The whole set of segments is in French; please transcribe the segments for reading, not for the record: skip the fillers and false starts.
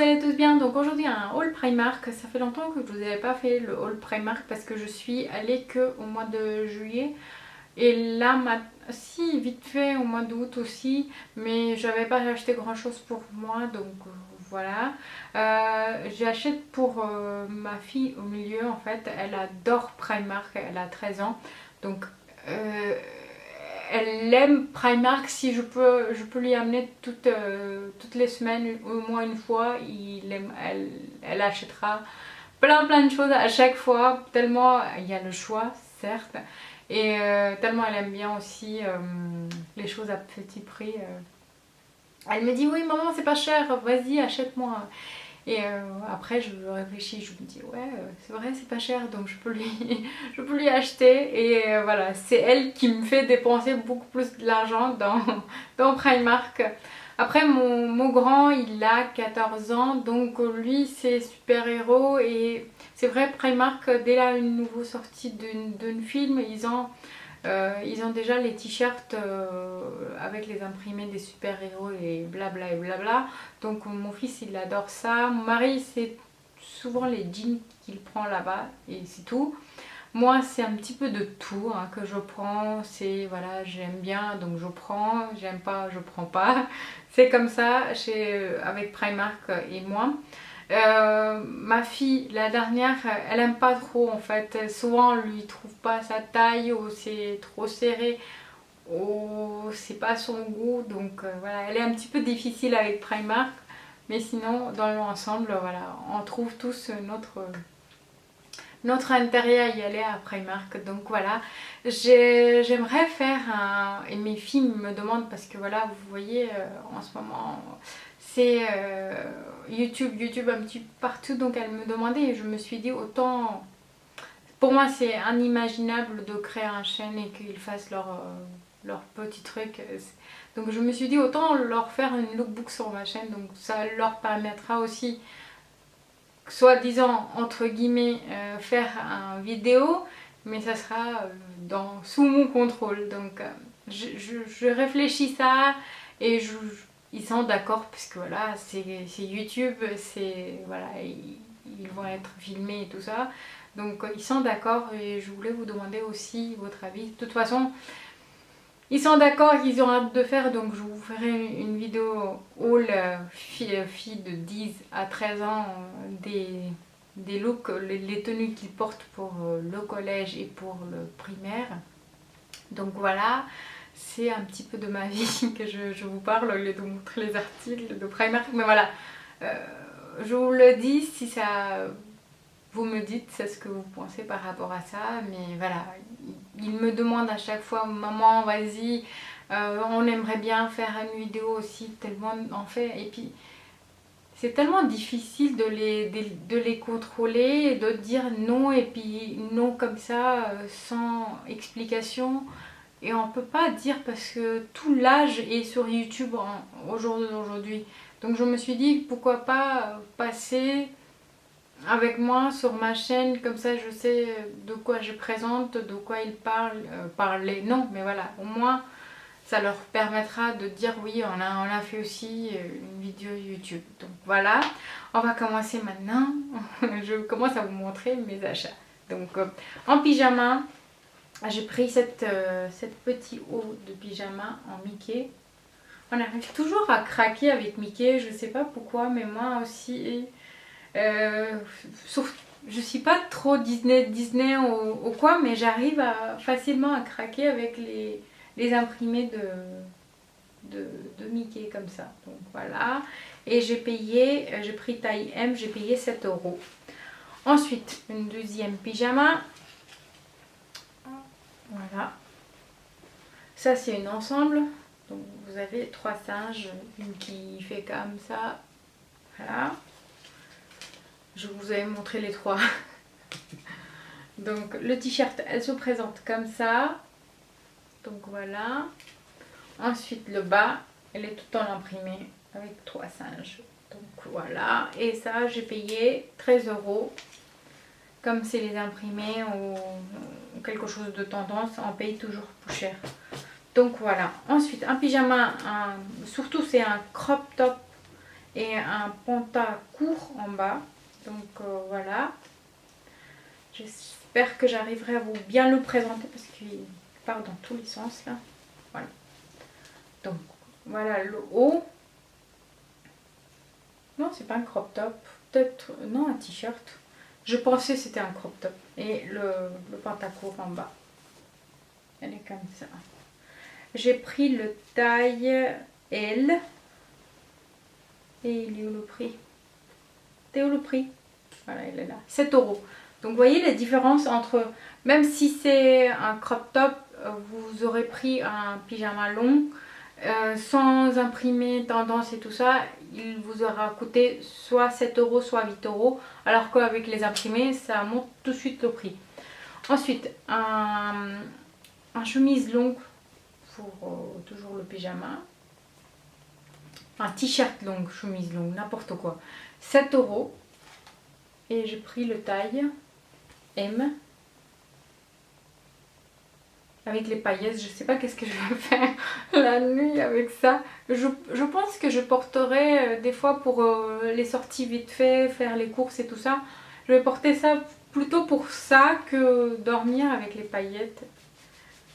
allez tous bien. Donc aujourd'hui un haul Primark. Ça fait longtemps que je vous avais pas fait le haul Primark parce que je suis allée que au mois de juillet. Et là, si vite fait au mois d'août aussi, mais j'avais pas acheté grand chose pour moi, donc voilà. J'achète pour ma fille au milieu en fait. Elle adore Primark, elle a 13 ans, donc elle aime Primark. Si je peux lui amener toutes les semaines, au moins une fois. Elle achètera plein de choses à chaque fois, tellement il y a le choix, certes, et tellement elle aime bien aussi les choses à petit prix. Elle me dit oui maman c'est pas cher, vas-y achète-moi. Et après je réfléchis, je me dis ouais c'est vrai c'est pas cher donc je peux lui acheter. Et voilà, c'est elle qui me fait dépenser beaucoup plus l'argent dans Primark. Après mon grand il a 14 ans donc lui c'est super-héros. Et c'est vrai Primark dès là une nouvelle sortie d'un film ils ont déjà les t-shirts avec les imprimés des super-héros et blabla et blabla. Donc mon fils il adore ça. Mon mari c'est souvent les jeans qu'il prend là-bas et c'est tout. Moi c'est un petit peu de tout hein, que je prends. C'est voilà, j'aime bien donc je prends, j'aime pas je prends pas. C'est comme ça avec Primark et moi. Ma fille, la dernière, elle aime pas trop en fait. Souvent, on lui trouve pas sa taille ou c'est trop serré ou c'est pas son goût. Donc voilà, elle est un petit peu difficile avec Primark. Mais sinon, dans l'ensemble, voilà, on trouve tous notre intérêt à y aller à Primark. Donc voilà, j'aimerais faire un... Et mes filles me demandent parce que voilà, vous voyez, en ce moment, c'est YouTube un petit peu partout. Donc elles me demandaient et je me suis dit autant... Pour moi, c'est inimaginable de créer une chaîne et qu'ils fassent leur petit truc. Donc je me suis dit autant leur faire une lookbook sur ma chaîne. Donc ça leur permettra aussi soi-disant entre guillemets faire une vidéo, mais ça sera sous mon contrôle. Donc je réfléchis ça et ils sont d'accord puisque voilà c'est YouTube, c'est voilà ils vont être filmés et tout ça. Donc ils sont d'accord et je voulais vous demander aussi votre avis. De toute façon ils sont d'accord, ils ont hâte de faire, donc je vous ferai une vidéo haul filles de 10 à 13 ans, des looks, les tenues qu'ils portent pour le collège et pour le primaire. Donc voilà, c'est un petit peu de ma vie que je vous parle au lieu de montrer les articles de Primark. Mais voilà, je vous le dis si ça... Vous me dites ce que vous pensez par rapport à ça, mais voilà, il me demande à chaque fois, maman vas-y, on aimerait bien faire une vidéo aussi, tellement en fait, et puis c'est tellement difficile de les contrôler, de dire non, et puis non comme ça, sans explication, et on peut pas dire parce que tout l'âge est sur YouTube au jour d'aujourd'hui. Donc je me suis dit pourquoi pas passer avec moi sur ma chaîne, comme ça je sais de quoi je présente, de quoi ils parlent, parler, non, mais voilà, au moins ça leur permettra de dire oui, on a fait aussi une vidéo YouTube. Donc voilà, on va commencer maintenant. Je commence à vous montrer mes achats. Donc en pyjama, j'ai pris cette petite haut de pyjama en Mickey. On arrive toujours à craquer avec Mickey, je sais pas pourquoi, mais moi aussi... sauf je suis pas trop Disney ou quoi, mais j'arrive facilement à craquer avec les imprimés de Mickey comme ça. Donc voilà, et j'ai pris taille M, j'ai payé 7 euros. Ensuite une deuxième pyjama, voilà, ça c'est une ensemble. Donc vous avez 3 singes, une qui fait comme ça, voilà. Je vous avais montré les 3. Donc le t-shirt, elle se présente comme ça. Donc voilà. Ensuite le bas, elle est tout en imprimé avec 3 singes. Donc voilà. Et ça, j'ai payé 13 euros. Comme c'est les imprimés ou quelque chose de tendance, on paye toujours plus cher. Donc voilà. Ensuite un pyjama, surtout c'est un crop top. et un pantalon court en bas. Donc voilà. J'espère que j'arriverai à vous bien le présenter parce qu'il part dans tous les sens là. Voilà. Donc voilà le haut. Non, c'est pas un crop top. Peut-être, non, un t-shirt. Je pensais que c'était un crop top. Et le pantalon court en bas. Elle est comme ça. J'ai pris le taille L. Et il est où le prix? C'est où le prix? Voilà, il est là. 7 euros. Donc vous voyez la différence entre, même si c'est un crop top, vous aurez pris un pyjama long, sans imprimer tendance et tout ça, il vous aura coûté soit 7 euros, soit 8 euros, alors qu'avec les imprimés, ça monte tout de suite le prix. Ensuite, un chemise longue pour toujours le pyjama. Un t-shirt long, chemise longue, n'importe quoi. 7 euros. Et j'ai pris le taille M. Avec les paillettes, je sais pas qu'est-ce que je vais faire la nuit avec ça. Je pense que je porterai des fois pour les sorties vite fait, faire les courses et tout ça. Je vais porter ça plutôt pour ça que dormir avec les paillettes.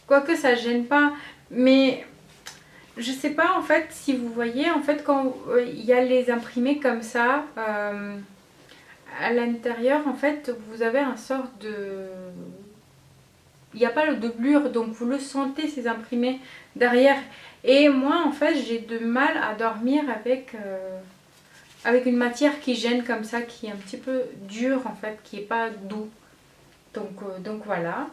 Quoique ça gêne pas, mais je sais pas en fait si vous voyez, en fait quand il y a les imprimés comme ça, à l'intérieur en fait vous avez un sort de... Il n'y a pas de doublure, donc vous le sentez ces imprimés derrière. Et moi en fait j'ai de mal à dormir avec une matière qui gêne comme ça, qui est un petit peu dure en fait, qui est pas doux. Donc voilà.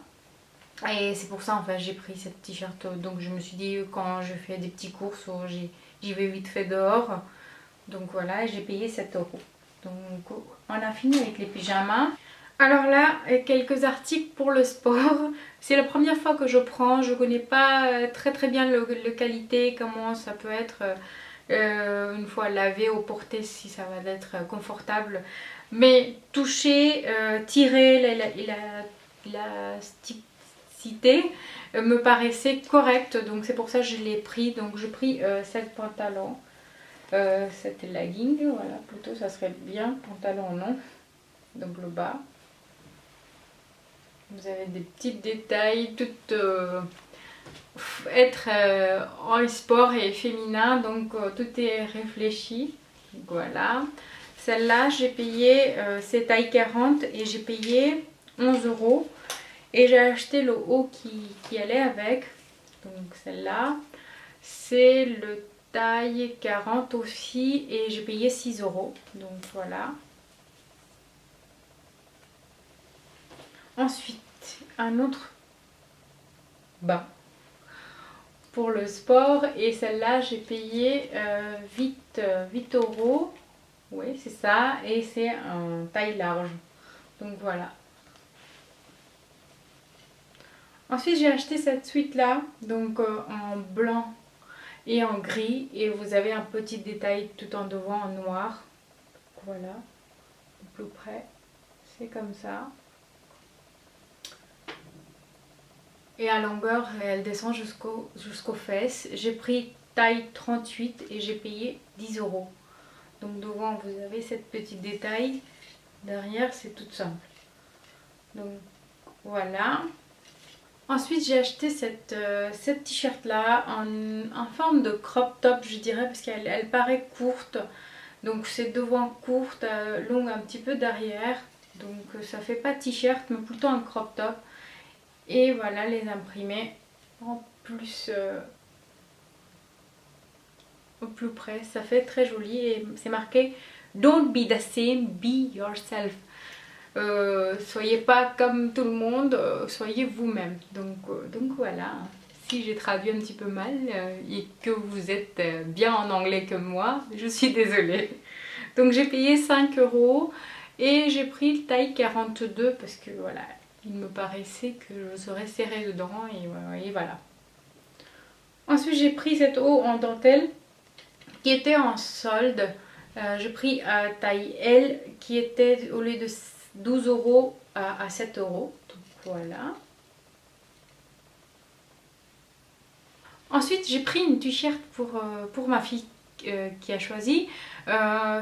Et c'est pour ça en fait j'ai pris cette t-shirt. Donc je me suis dit quand je fais des petits courses, j'y vais vite fait dehors. Donc voilà, j'ai payé 7 euros. Donc on a fini avec les pyjamas. Alors là, quelques articles pour le sport. C'est la première fois que je prends. Je connais pas très bien le qualité, comment ça peut être une fois lavé ou porté, si ça va être confortable. Mais toucher, tirer l'élasticité me paraissait correct. Donc c'est pour ça que je l'ai pris. Donc j'ai pris 7 pantalons. 7 leggings, voilà, plutôt ça serait bien. Pantalon non. Donc le bas. Vous avez des petits détails, tout être en sport et féminin, donc tout est réfléchi. Donc, voilà. Celle-là, j'ai payé, c'est taille 40 et j'ai payé 11 euros. Et j'ai acheté le haut qui allait avec. Donc celle-là, c'est le taille 40 aussi et j'ai payé 6 euros. Donc voilà. Ensuite, un autre bas pour le sport et celle-là j'ai payé 8 euros. Oui, c'est ça, et c'est un taille large. Donc voilà. Ensuite, j'ai acheté cette suite-là, donc en blanc et en gris, et vous avez un petit détail tout en devant en noir. Voilà, au plus près, c'est comme ça. Et à longueur, elle descend jusqu'aux fesses. J'ai pris taille 38 et j'ai payé 10 euros. Donc devant, vous avez cette petite détail. Derrière, c'est tout simple. Donc voilà. Ensuite, j'ai acheté cette t-shirt là en forme de crop top, je dirais, parce qu'elle paraît courte. Donc c'est devant courte, longue un petit peu derrière. Donc ça fait pas t-shirt, mais plutôt un crop top. Et voilà les imprimés en plus au plus près. Ça fait très joli et c'est marqué Don't be the same, be yourself. Soyez pas comme tout le monde, soyez vous-même. Donc voilà, si j'ai traduit un petit peu mal et que vous êtes bien en anglais comme moi, je suis désolée. Donc j'ai payé 5 euros et j'ai pris le taille 42 parce que voilà, il me paraissait que je serais serrée dedans et voilà. Ensuite j'ai pris cette haut en dentelle qui était en solde. J'ai pris taille L qui était au lieu de 12 euros à 7 euros. Donc voilà. Ensuite j'ai pris une t-shirt pour ma fille qui a choisi.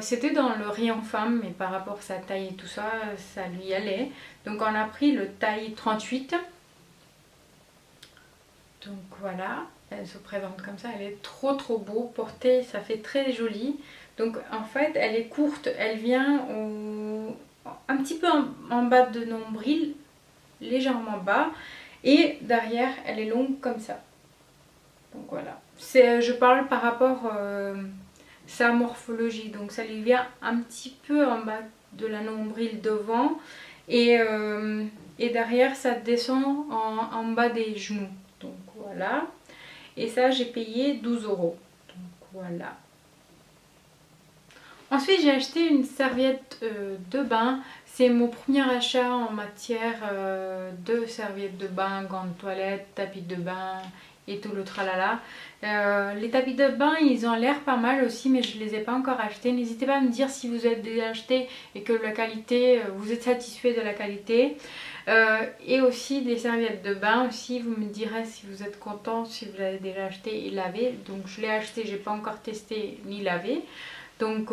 C'était dans le rayon femme, mais par rapport à sa taille et tout ça, ça lui allait. Donc on a pris le taille 38. Donc voilà, elle se présente comme ça, elle est trop beau, portée, ça fait très joli. Donc en fait elle est courte, elle vient un petit peu en bas de nombril, légèrement bas, et derrière elle est longue comme ça. Donc voilà, je parle par rapport à sa morphologie, donc ça lui vient un petit peu en bas de la nombril devant, et derrière ça descend en bas des genoux. Donc voilà, et ça j'ai payé 12 €. Donc voilà. Ensuite j'ai acheté une serviette de bain. C'est mon premier achat en matière de serviettes de bain, gants de toilette, tapis de bain et tout le tralala. Les tapis de bain ils ont l'air pas mal aussi, mais je les ai pas encore achetés. N'hésitez pas à me dire si vous êtes déjà acheté et que la qualité, vous êtes satisfait de la qualité. Et aussi des serviettes de bain aussi, vous me direz si vous êtes content, si vous l'avez déjà acheté et lavé. Donc je l'ai acheté, j'ai pas encore testé ni lavé. Donc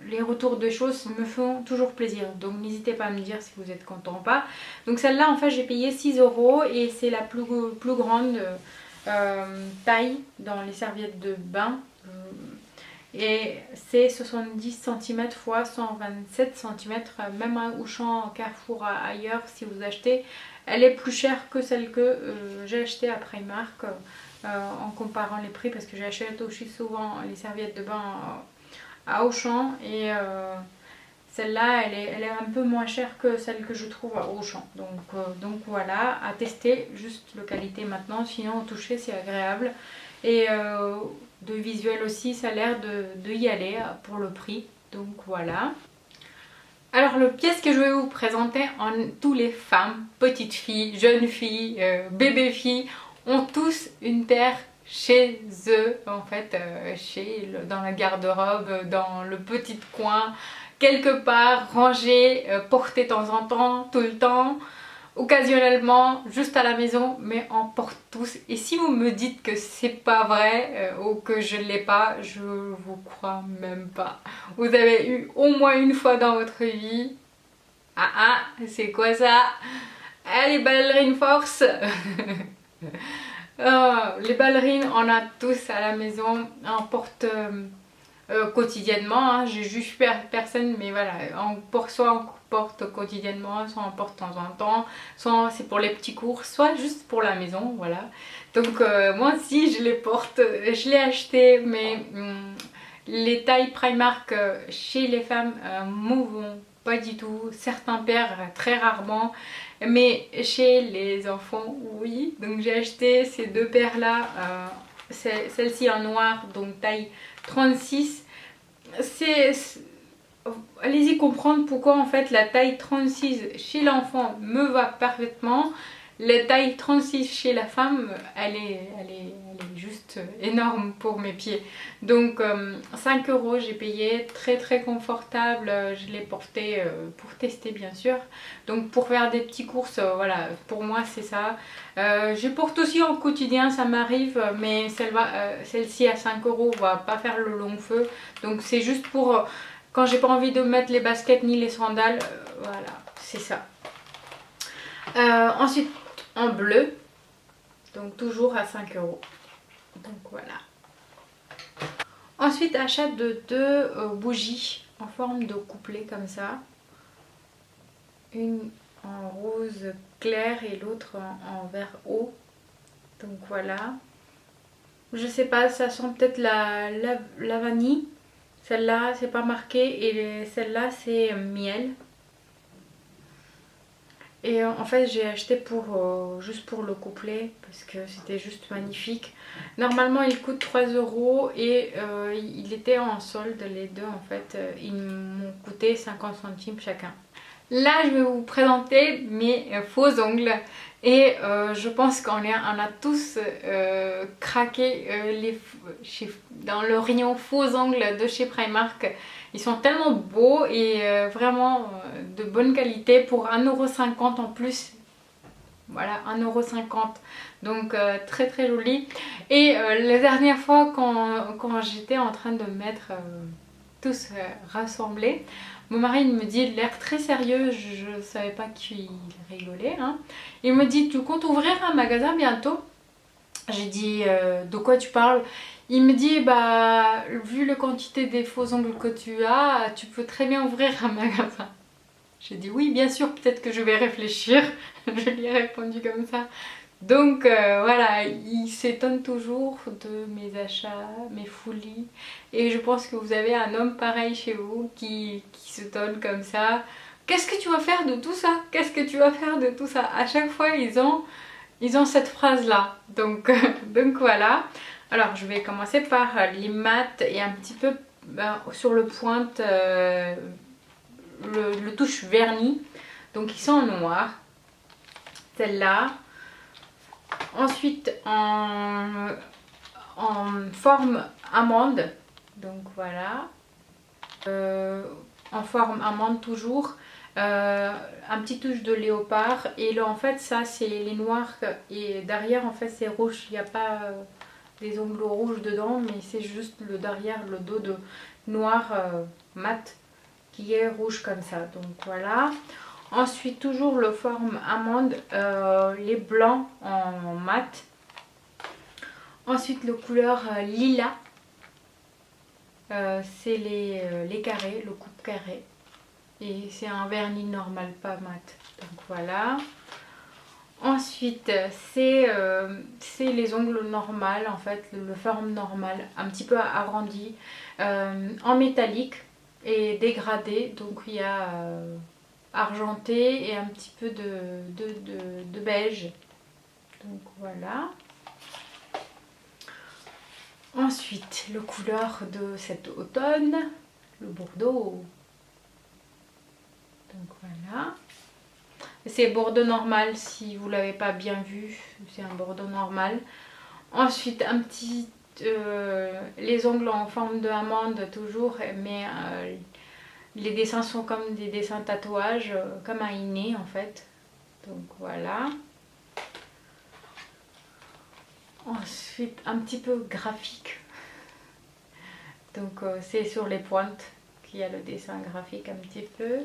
les retours de choses me font toujours plaisir. Donc n'hésitez pas à me dire si vous êtes content ou pas. Donc celle-là en fait j'ai payé 6 € et c'est la plus grande taille dans les serviettes de bain. Et c'est 70 cm x 127 cm, même à Auchan, Carrefour, ailleurs si vous achetez. Elle est plus chère que celle que j'ai achetée à Primark en comparant les prix, parce que j'achète aussi souvent les serviettes de bain à Auchan et celle-là elle est un peu moins chère que celle que je trouve à Auchan. Donc voilà, à tester, juste la qualité maintenant, sinon au toucher c'est agréable. Et de visuel aussi, ça a l'air de y aller pour le prix. Donc voilà. Alors le pièce que je vais vous présenter, tous les femmes, petites filles, jeunes filles, bébés filles, ont tous une paire chez eux, en fait, dans la garde-robe, dans le petit coin, quelque part, rangée, portée de temps en temps, tout le temps. Occasionnellement, juste à la maison, mais on porte tous. Et si vous me dites que c'est pas vrai ou que je l'ai pas, je vous crois même pas. Vous avez eu au moins une fois dans votre vie. C'est quoi ça? Les ballerines force. Les ballerines, on a tous à la maison. On porte quotidiennement, hein. Je juge personne, mais voilà, soit on porte quotidiennement, soit on porte de temps en temps, soit c'est pour les petits cours, soit juste pour la maison, voilà. Donc moi aussi je les porte, je l'ai acheté, mais les tailles Primark chez les femmes me vont pas du tout. Certains paires très rarement, mais chez les enfants oui. Donc j'ai acheté ces deux paires là, celle-ci en noir, donc taille 36. Allez-y comprendre pourquoi en fait la taille 36 chez l'enfant me va parfaitement. La taille 36 chez la femme, elle est juste énorme pour mes pieds. Donc 5 € j'ai payé, très confortable. Je l'ai porté pour tester bien sûr. Donc pour faire des petites courses, voilà, pour moi c'est ça. Je porte aussi en quotidien, ça m'arrive, mais celle-ci à 5 € va pas faire le long feu. Donc c'est juste pour quand j'ai pas envie de mettre les baskets ni les sandales, voilà, c'est ça. Ensuite en bleu, donc toujours à 5 €. Donc voilà. Ensuite achat de deux bougies en forme de couplet comme ça. Une en rose clair et l'autre en vert eau. Donc voilà. Je sais pas, ça sent peut-être la vanille. Celle-là c'est pas marqué et celle-là c'est miel. Et en fait j'ai acheté juste pour le couplet parce que c'était juste magnifique. Normalement il coûte 3 € et il était en solde les deux en fait. Ils m'ont coûté 50 centimes chacun. Là je vais vous présenter mes faux ongles. Et je pense qu'on a tous craqué dans le rayon faux ongles de chez Primark. Ils sont tellement beaux et vraiment de bonne qualité pour 1,50 € en plus. Voilà, 1,50 €. Donc très très joli. Et la dernière fois quand j'étais en train de mettre tous rassemblés, mon mari me dit de l'air très sérieux, je ne savais pas qu'il rigolait. Hein. Il me dit, tu comptes ouvrir un magasin bientôt? J'ai dit, de quoi tu parles? Il me dit, bah vu la quantité des faux ongles que tu as, tu peux très bien ouvrir un magasin. J'ai dit oui, bien sûr, peut-être que je vais réfléchir. Je lui ai répondu comme ça. Donc voilà, il s'étonne toujours de mes achats, mes folies. Et je pense que vous avez un homme pareil chez vous qui s'étonne comme ça. Qu'est-ce que tu vas faire de tout ça? Qu'est-ce que tu vas faire de tout ça? À chaque fois, ils ont cette phrase-là. Donc, donc voilà. Alors, je vais commencer par les mattes et un petit peu sur le pointe le touche vernis. Donc ils sont en noir. Celle-là. Ensuite en forme amande. Donc voilà. En forme amande toujours. Un petit touche de léopard. Et là en fait ça c'est les noirs. Et derrière en fait c'est rouge. Il n'y a pas des ongles rouges dedans. Mais c'est juste le derrière, le dos de noir mat. Qui est rouge comme ça, donc voilà. Ensuite toujours le forme amande, les blancs en mat. Ensuite le couleur lilas, c'est les carrés, le coupe carré. Et c'est un vernis normal, pas mat, donc voilà. Ensuite c'est les ongles normales en fait, le forme normal, un petit peu arrondi, en métallique et dégradé, donc il y a argenté et un petit peu de beige, donc voilà. Ensuite le couleur de cet automne, le bordeaux, donc voilà. C'est bordeaux normal, si vous l'avez pas bien vu, c'est un bordeaux normal. Ensuite un petit les ongles en forme de amande toujours, mais les dessins sont comme des dessins tatouages, comme un inné en fait. Donc voilà. Ensuite un petit peu graphique. Donc c'est sur les pointes qu'il y a le dessin graphique un petit peu.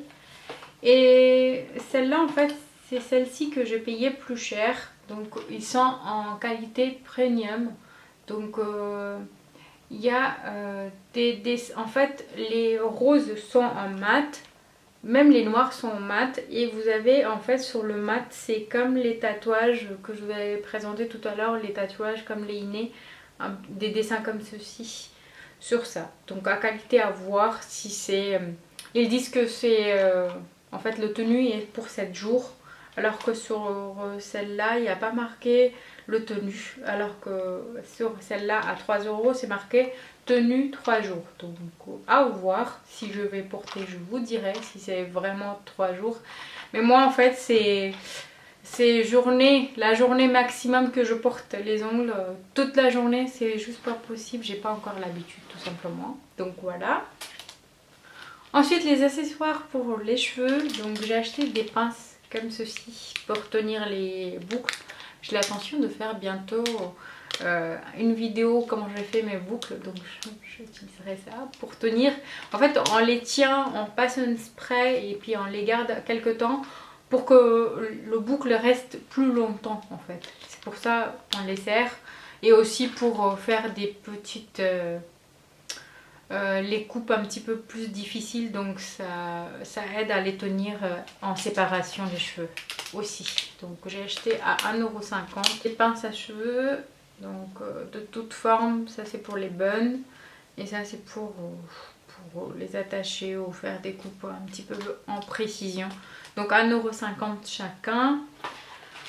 Et celle-là en fait c'est celle-ci que j'ai payé plus cher. Donc ils sont en qualité premium. Donc il y a en fait les roses sont en mat, même les noirs sont en mat, et vous avez en fait sur le mat c'est comme les tatouages que je vous avais présenté tout à l'heure, les tatouages comme les innés, des dessins comme ceci sur ça. Donc à qualité à voir si c'est... Ils disent que c'est... en fait le tenue est pour 7 jours, alors que sur celle-là il n'y a pas marqué le tenue, alors que sur celle-là à 3 € c'est marqué tenue 3 jours. Donc à voir, si je vais porter je vous dirai si c'est vraiment 3 jours. Mais moi en fait c'est la journée maximum que je porte les ongles, toute la journée c'est juste pas possible, j'ai pas encore l'habitude tout simplement. Donc voilà. Ensuite les accessoires pour les cheveux, donc j'ai acheté des pinces comme ceci pour tenir les boucles. J'ai l'intention de faire bientôt une vidéo comment j'ai fait mes boucles, donc j'utiliserai ça pour tenir. En fait on les tient, on passe un spray et puis on les garde quelques temps pour que le boucle reste plus longtemps en fait. C'est pour ça qu'on les serre, et aussi pour faire des petites... les coupes un petit peu plus difficiles, donc ça aide à les tenir en séparation les cheveux aussi. Donc j'ai acheté à 1,50 € des pinces à cheveux, donc de toute forme. Ça c'est pour les buns et ça c'est pour les attacher ou faire des coupes un petit peu en précision. Donc 1,50 € chacun.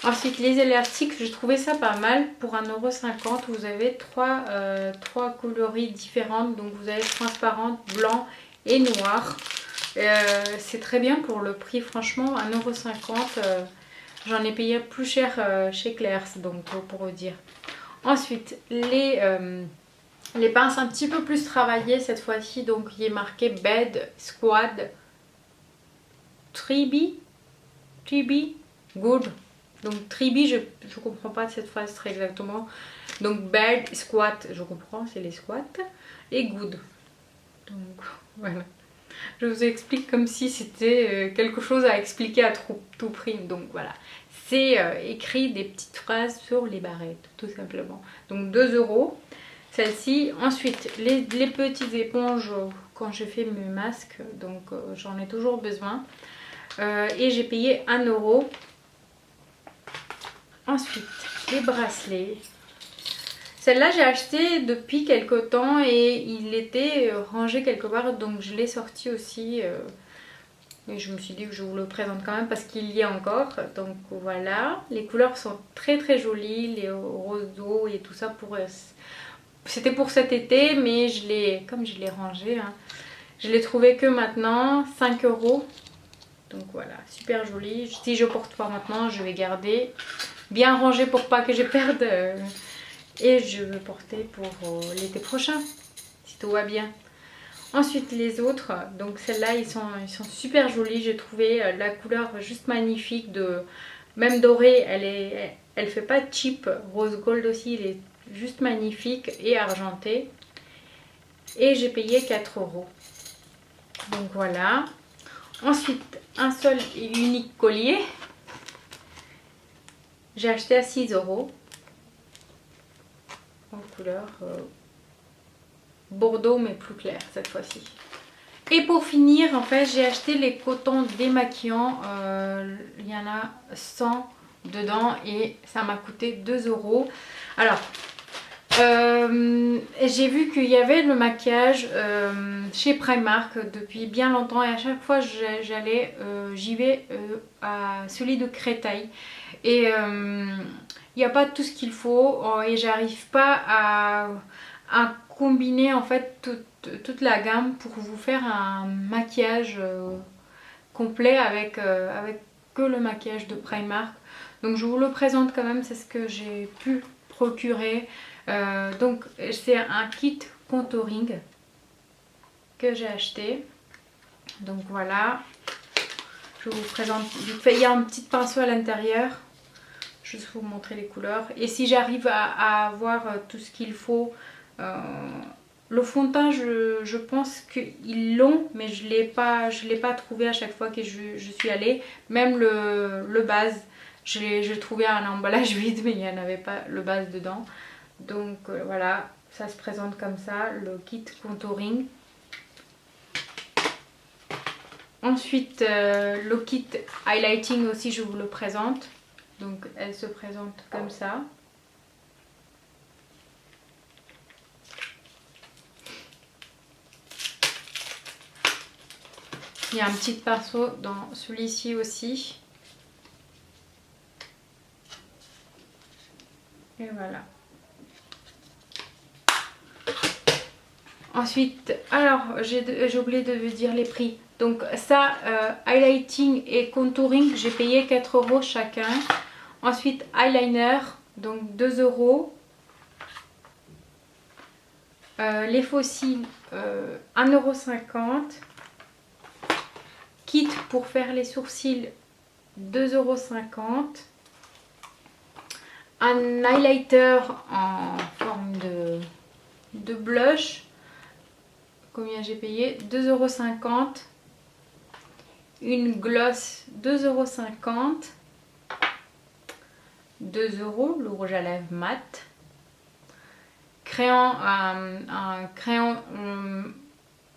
Ensuite les élastiques, j'ai trouvé ça pas mal. Pour 1,50 €, vous avez trois coloris différentes. Donc vous avez transparente, blanc et noir. C'est très bien pour le prix, franchement. 1,50 €, j'en ai payé plus cher chez Claire's, donc pour vous dire. Ensuite les pinces un petit peu plus travaillées cette fois-ci. Donc il est marqué Bed Squad 3B Good. Donc tribi, je comprends pas cette phrase très exactement. Donc bed, squat, je comprends, c'est les squats. Et good. Donc voilà. Je vous explique comme si c'était quelque chose à expliquer à tout prix. Donc voilà. C'est écrit des petites phrases sur les barrettes, tout simplement. Donc 2 euros. Celle-ci. Ensuite, les petites éponges quand je fais mes masques. Donc j'en ai toujours besoin. Et j'ai payé 1 euro. Ensuite, les bracelets. Celle-là, j'ai acheté depuis quelque temps et il était rangé quelque part. Donc je l'ai sorti aussi. Et je me suis dit que je vous le présente quand même parce qu'il y a encore. Donc voilà. Les couleurs sont très très jolies. Les roses d'eau et tout ça. C'était pour cet été. Mais comme je l'ai rangé, hein, je l'ai trouvé que maintenant. 5 euros. Donc voilà. Super joli. Si je porte pas maintenant, je vais garder. Bien rangé pour pas que je perde. Et je veux porter pour l'été prochain. Si tout va bien. Ensuite les autres, donc celles-là ils sont super jolis, j'ai trouvé la couleur juste magnifique, même dorée, elle fait pas cheap, rose gold aussi, il est juste magnifique et argenté. Et j'ai payé 4 euros. Donc voilà. Ensuite un seul et unique collier, j'ai acheté à 6 euros en couleur bordeaux mais plus clair cette fois-ci. Et pour finir, en fait, j'ai acheté les cotons démaquillants. Il y en a 100 dedans et ça m'a coûté 2 euros. Alors, j'ai vu qu'il y avait le maquillage chez Primark depuis bien longtemps et à chaque fois j'y vais à celui de Créteil. Et il n'y a pas tout ce qu'il faut et j'arrive pas à combiner en fait toute la gamme pour vous faire un maquillage complet avec que le maquillage de Primark. Donc je vous le présente quand même, c'est ce que j'ai pu procurer. Donc c'est un kit contouring que j'ai acheté. Donc voilà, je vous présente vite fait. Il y a un petit pinceau à l'intérieur. Juste pour vous montrer les couleurs. Et si j'arrive à avoir tout ce qu'il faut, le fond de teint, je pense qu'ils l'ont, mais je l'ai pas trouvé à chaque fois que je suis allée. Même le base, j'ai trouvé un emballage vide, mais il n'y en avait pas le base dedans. Donc voilà, ça se présente comme ça, le kit contouring. Ensuite, le kit highlighting aussi, je vous le présente. Donc elle se présente comme ça. Il y a un petit pinceau dans celui-ci aussi. Et voilà. Ensuite, alors j'ai oublié de vous dire les prix. Donc ça, highlighting et contouring, j'ai payé 4 euros chacun. Ensuite, eyeliner, donc 2 euros. Les faux cils, 1,50 €. Kit pour faire les sourcils, 2,50 €. Un highlighter en forme de blush. Combien j'ai payé? 2,50 €. Une gloss, 2,50 €. 2 €, le rouge à lèvres mat. Crayon, un crayon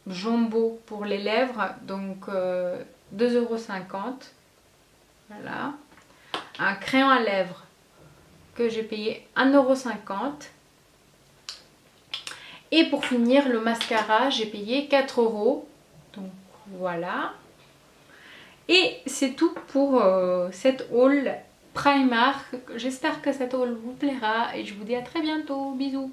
jumbo pour les lèvres, donc 2,50 €. Voilà. Un crayon à lèvres que j'ai payé 1,50 €. Et pour finir, le mascara, j'ai payé 4 €. Donc voilà. Et c'est tout pour cette haul Primark. J'espère que cette haul vous plaira et je vous dis à très bientôt. Bisous.